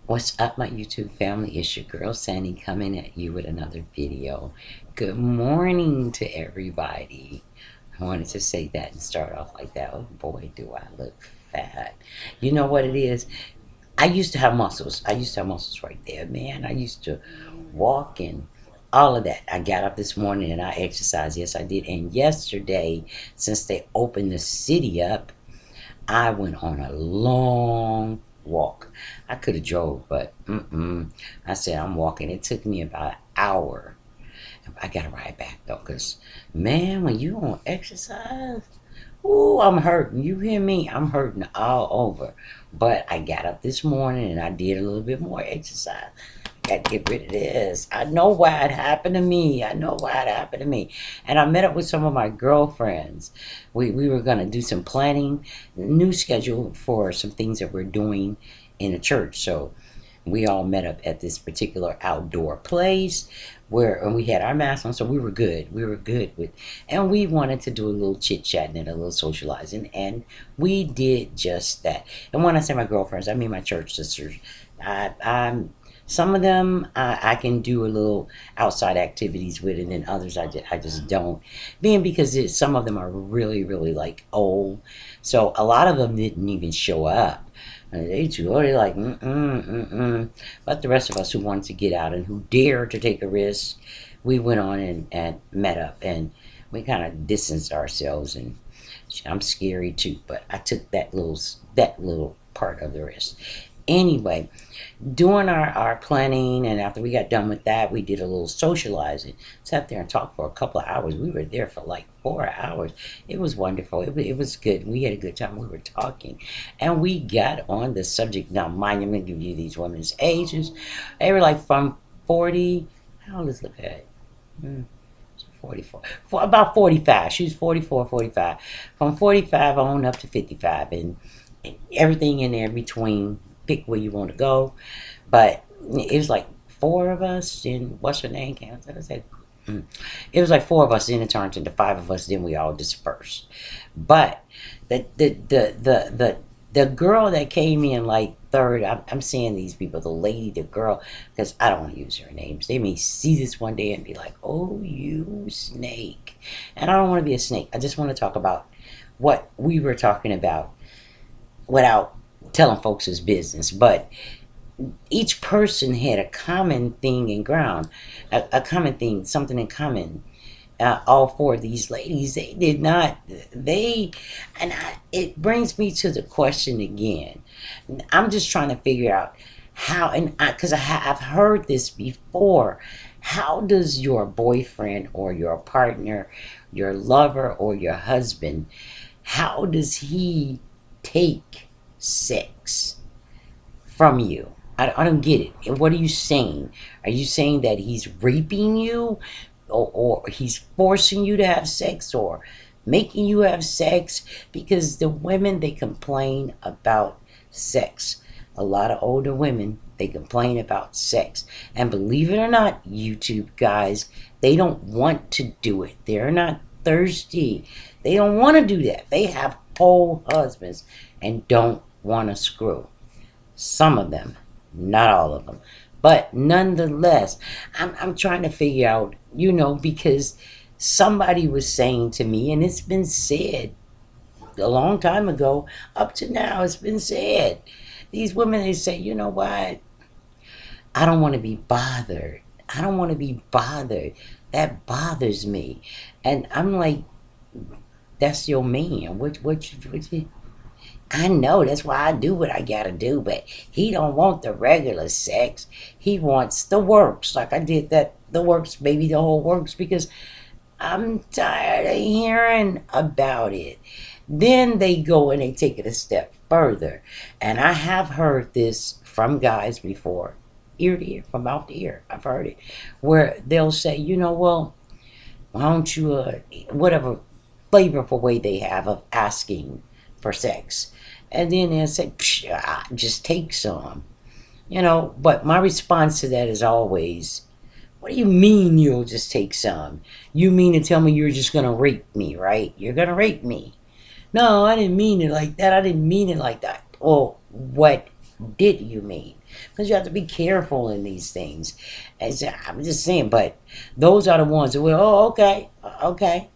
What's up, my YouTube family? It's your girl Sandy coming at you with another video. Good morning to everybody. I wanted to say that and start off like that. Oh boy, do I look fat. You know what it is? I used to have muscles. I used to have muscles right there, man. I used to walk and all of that. I got up this morning and I exercised. Yes, I did. And yesterday, since they opened the city up, I went on a long walk. I could have drove, but I said I'm walking. It took me about an hour. I got to ride back though, cause man, when you on exercise, ooh, I'm hurting. You hear me? I'm hurting all over. But I got up this morning and I did a little bit more exercise. Got to get rid of this. I know why it happened to me. I know why it happened to me. And I met up with some of my girlfriends. We were going to do some planning, new schedule for some things that we're doing in the church. So we all met up at this particular outdoor place and we had our masks on, so we were good. We were good with, and we wanted to do a little chit chatting and a little socializing, and we did just that. And when I say my girlfriends, I mean my church sisters. I'm some of them I can do a little outside activities with, and then others I just don't. Being because some of them are really, really like old. So a lot of them didn't even show up. They too old. They're like, But the rest of us who wanted to get out and who dared to take a risk, we went on and met up. And we kind of distanced ourselves. And I'm scary too, but I took that little part of the risk. Anyway, doing our planning, and after we got done with that, we did a little socializing. Sat there and talked for a couple of hours. We were there for like 4 hours. It was wonderful. It was good. We had a good time. We were talking, and we got on the subject. Now, mind you, I'm going to give you these women's ages. They were like from 40. How old is Levette? 44. About 45. She was 44, 45. From 45 on up to 55, and everything in there between. Pick where you want to go. But it was like four of us, and what's her name? It was like four of us, then it turned into five of us, then we all dispersed. But the girl that came in like third, I'm saying these people, the lady, the girl, because I don't want to use her names. They may see this one day and be like, oh, you snake. And I don't want to be a snake. I just want to talk about what we were talking about without telling folks his business. But each person had a common thing in ground, a common thing, something in common. All four of these ladies, they did not, it brings me to the question again. I'm just trying to figure out how, and because I've heard this before. How does your boyfriend or your partner, your lover or your husband, how does he take sex from you? I don't get it. And what are you saying? Are you saying that he's raping you, or he's forcing you to have sex, or making you have sex? Because the women, they complain about sex. A lot of older women, they complain about sex. And believe it or not, YouTube guys, they don't want to do it. They're not thirsty. They don't want to do that. They have whole husbands and don't want to screw. Some of them, not all of them. But nonetheless, I'm trying to figure out, because somebody was saying to me, and it's been said a long time ago, up to now, it's been said. These women, they say, you know what? I don't want to be bothered. I don't want to be bothered. That bothers me. And I'm like, that's your man. I know, that's why I do what I gotta do, but he don't want the regular sex. He wants the works. Like I did that, the works, maybe the whole works, because I'm tired of hearing about it. Then they go and they take it a step further. And I have heard this from guys before, ear to ear, from mouth to ear. I've heard it. Where they'll say, well, why don't you, whatever flavorful way they have of asking for sex. And then they'll say, just take some. But my response to that is always, what do you mean you'll just take some? You mean to tell me you're just going to rape me, right? You're going to rape me. No, I didn't mean it like that. I didn't mean it like that. Well, what did you mean? Because you have to be careful in these things. I'm just saying, but those are the ones that will, oh, okay, okay.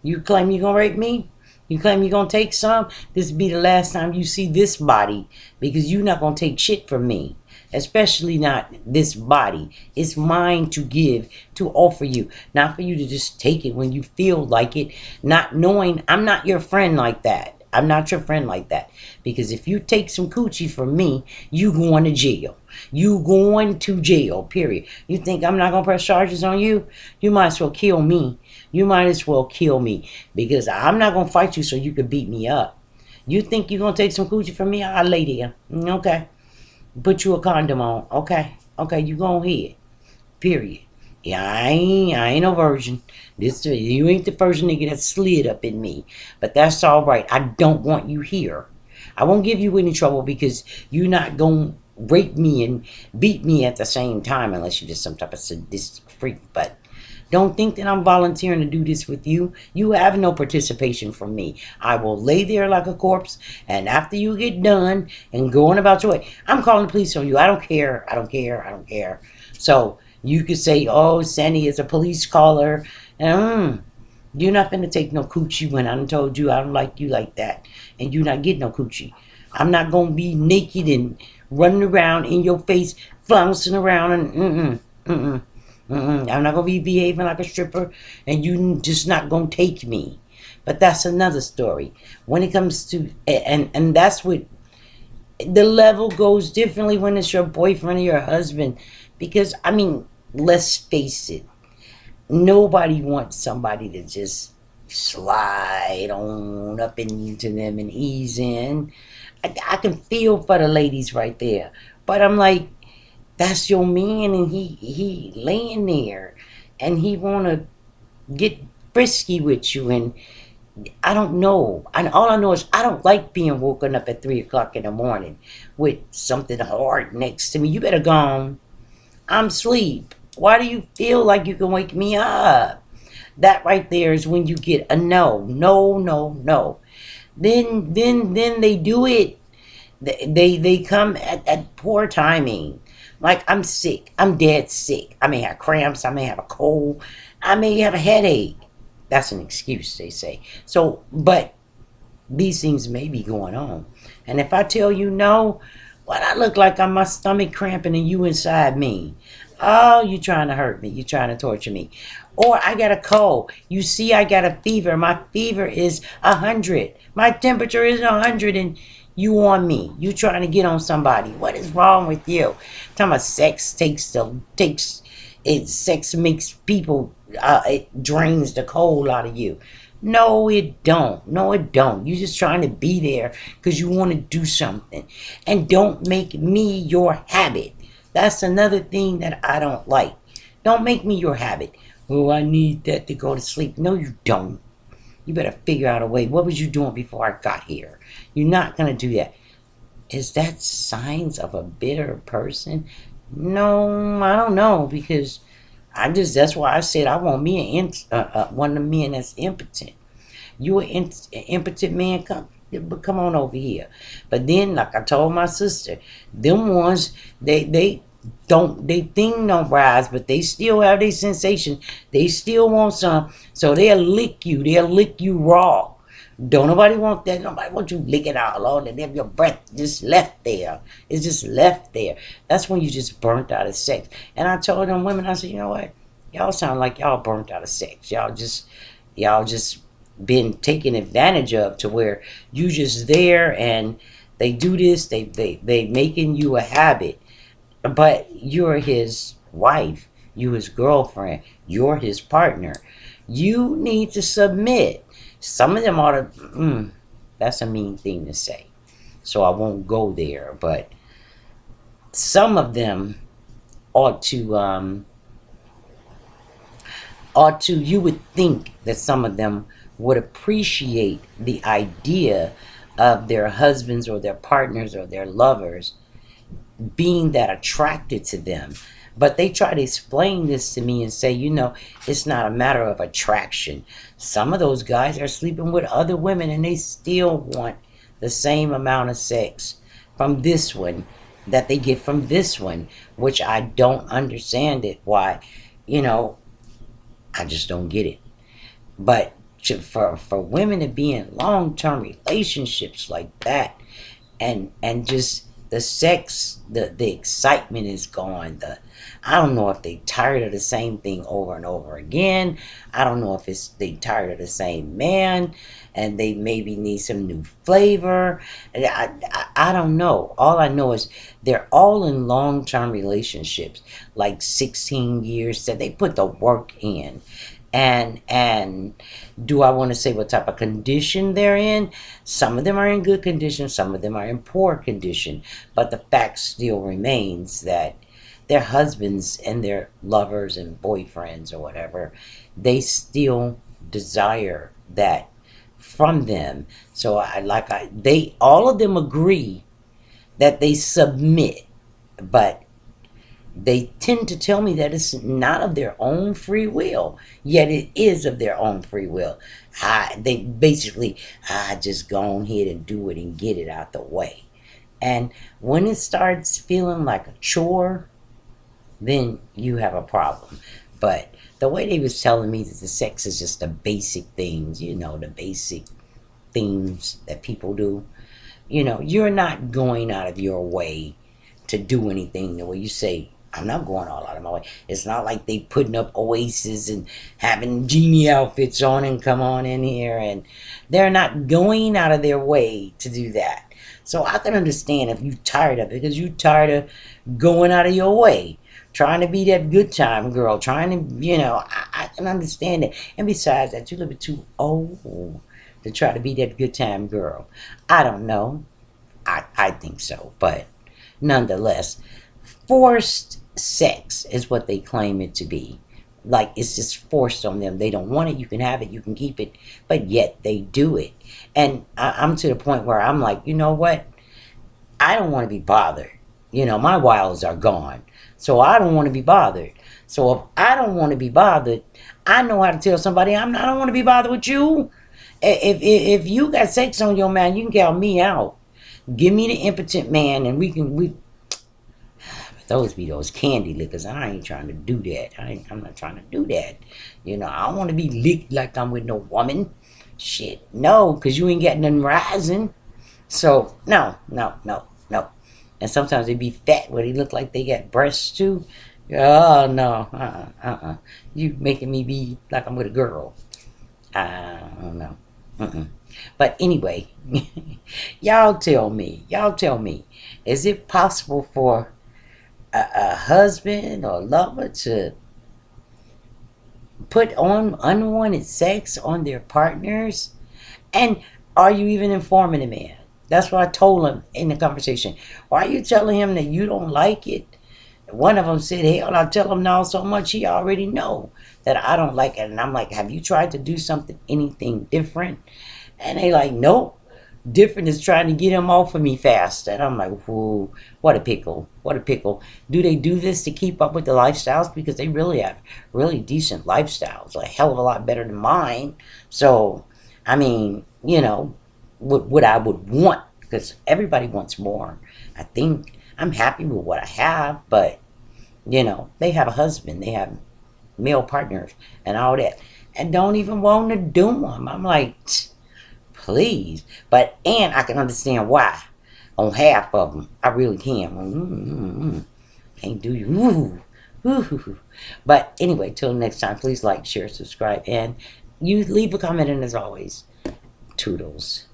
You claim you're going to rape me? You claim you're going to take some? This be the last time you see this body because you're not going to take shit from me. Especially not this body. It's mine to give, to offer you. Not for you to just take it when you feel like it. Not knowing I'm not your friend like that. I'm not your friend like that. Because if you take some coochie from me, you going to jail. You going to jail, period. You think I'm not going to press charges on you? You might as well kill me. You might as well kill me. Because I'm not going to fight you so you can beat me up. You think you're going to take some coochie from me? I'll lay there. Okay. Put you a condom on. Okay. Okay, you go ahead. Period. Yeah, I ain't no virgin. You ain't the first nigga that slid up in me. But that's all right. I don't want you here. I won't give you any trouble because you're not going to rape me and beat me at the same time unless you're just some type of sadistic freak. But don't think that I'm volunteering to do this with you. You have no participation from me. I will lay there like a corpse, and after you get done and going about your way, I'm calling the police on you. I don't care. I don't care. I don't care. So you could say, oh, Sandy is a police caller. You're not going to take no coochie when I done told you I don't like you like that, and you're not getting no coochie. I'm not going to be naked and running around in your face, flouncing around, and I'm not going to be behaving like a stripper, and you just not going to take me. But that's another story. When it comes to, and that's what, the level goes differently when it's your boyfriend or your husband. Because, I mean, let's face it. Nobody wants somebody to just slide on up into them and ease in. I can feel for the ladies right there. But I'm like, that's your man, and he laying there, and he wanna get frisky with you, and I don't know. And all I know is I don't like being woken up at 3 o'clock in the morning with something hard next to me. You better go on. I'm asleep. Why do you feel like you can wake me up? That right there is when you get a no, no, no, no. Then they do it. They come at poor timing. Like, I'm sick. I'm dead sick. I may have cramps. I may have a cold. I may have a headache. That's an excuse, they say. So, but these things may be going on. And if I tell you no, what I look like I'm my stomach cramping and you inside me. Oh, you trying to hurt me. You trying to torture me. Or I got a cold. You see I got a fever. My fever is 100. My temperature is 100 and you on me. You trying to get on somebody. What is wrong with you? Talking about sex sex makes people, it drains the cold out of you. No, it don't. No, it don't. You're just trying to be there because you want to do something. And don't make me your habit. That's another thing that I don't like. Don't make me your habit. Oh, I need that to go to sleep. No, you don't. You better figure out a way. What was you doing before I got here? You're not going to do that. Is that signs of a bitter person? No, I don't know, because that's why I said I want me one of the men that's impotent. You an impotent man, come on over here. But then, like I told my sister, them ones, they thing don't rise, but they still have their sensation. They still want some, so they'll lick you. They'll lick you raw. Don't nobody want that. Nobody want you licking out all and then your breath just left there. It's just left there. That's when you just burnt out of sex. And I told them women, I said, you know what? Y'all sound like y'all burnt out of sex. Y'all just been taken advantage of to where you just there and they do this. They making you a habit. But you're his wife. You his girlfriend. You're his partner. You need to submit. Some of them ought to, that's a mean thing to say. So I won't go there. But some of them ought to, you would think that some of them would appreciate the idea of their husbands or their partners or their lovers being that attracted to them. But they try to explain this to me and say, it's not a matter of attraction. Some of those guys are sleeping with other women and they still want the same amount of sex. from this one that they get from this one, which I don't understand it. Why, you know, I just don't get it. But for women to be in long-term relationships like that, and just the sex, the excitement is gone. I don't know if they tired of the same thing over and over again. I don't know if it's they tired of the same man and they maybe need some new flavor. I don't know. All I know is they're all in long-term relationships, like 16 years, that they put the work in. And do I want to say what type of condition they're in? Some of them are in good condition, some of them are in poor condition, but the fact still remains that their husbands and their lovers and boyfriends or whatever, they still desire that from them. So they all of them agree that they submit, but they tend to tell me that it's not of their own free will, yet it is of their own free will. They basically, just go ahead and do it and get it out the way. And when it starts feeling like a chore, then you have a problem. But the way they was telling me that the sex is just the basic things, the basic things that people do. You're not going out of your way to do anything the way you say, I'm not going all out of my way. It's not like they putting up Oasis and having genie outfits on and come on in here, and they're not going out of their way to do that. So I can understand if you're tired of it, because you're tired of going out of your way, trying to be that good time girl, trying to, I can understand it. And besides that, you're a little bit too old to try to be that good time girl. I don't know. I think so, but nonetheless, forced sex is what they claim it to be. Like, it's just forced on them. They don't want it. You can have it, you can keep it, but yet they do it. And I'm to the point where I'm like, you know what? I don't want to be bothered. My wiles are gone. So I don't want to be bothered. So if I don't want to be bothered, I know how to tell somebody I don't want to be bothered with you. If you got sex on your mind, you can count me out. Give me the impotent man, and we those be those candy lickers. I ain't trying to do that. I'm not trying to do that. I don't want to be licked like I'm with no woman. Shit, no, because you ain't got nothing rising. So, no. And sometimes they be fat where they look like they got breasts too. Oh, no. You making me be like I'm with a girl. I don't know. But anyway, y'all tell me, is it possible for a husband or lover to put on unwanted sex on their partners? And are you even informing the man? That's what I told him in the conversation. Why are you telling him that you don't like it? One of them said, hell, I tell him now so much he already know that I don't like it. And I'm like, have you tried to do anything different? And they like, nope. Different is trying to get him off of me fast. And I'm like, whoa, what a pickle. Do they do this to keep up with the lifestyles? Because they really have really decent lifestyles, a hell of a lot better than mine. So, I mean, what I would want, because everybody wants more. I think I'm happy with what I have, but, they have a husband, they have male partners and all that, and don't even want to do them. I'm like, please. And I can understand why on half of them. I really can. Can't do you. But anyway, till next time, please like, share, subscribe, and you leave a comment. And as always, toodles.